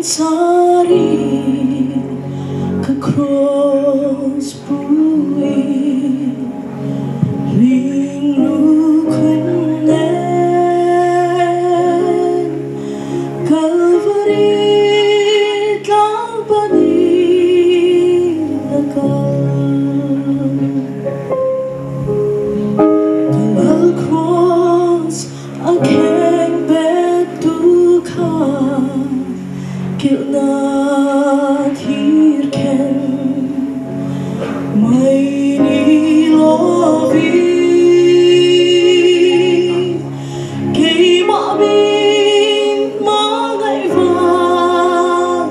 Sari ke cross bui ling lu khuyên nén Calvary Calvary Tangal cross akheng betuka Kilna thirken mai ni lovi kei ma bin ma ngai van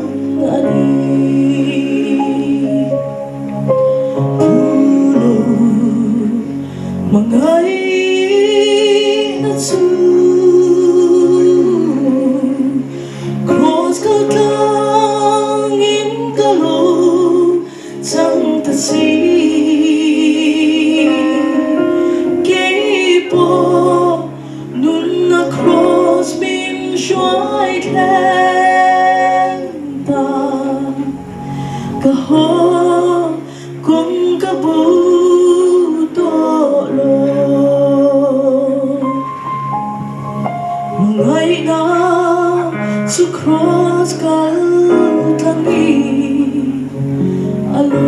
ani pulo mangai na su cross ka si kei po nun na cross min shuai khen ta ka ho kung ka bu to lo mangai na su cross kal tangi alo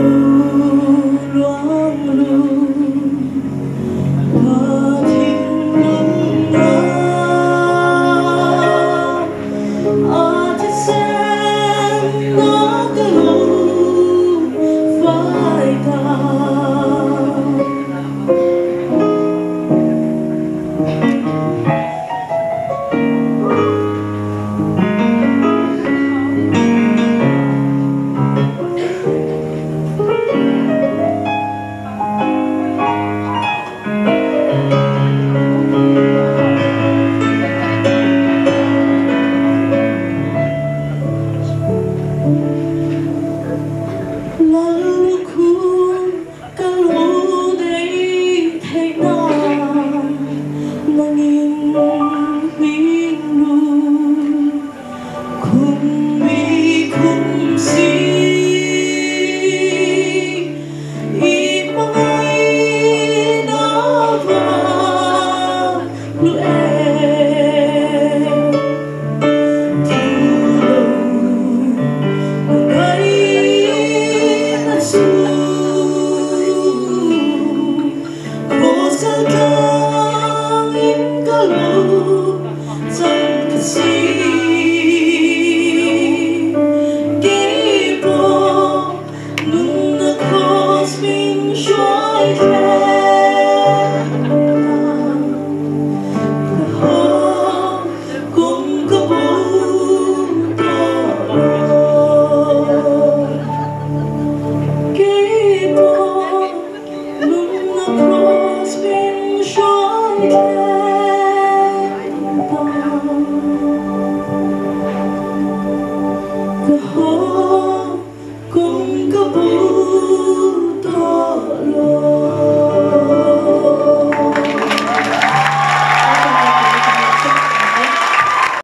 the whole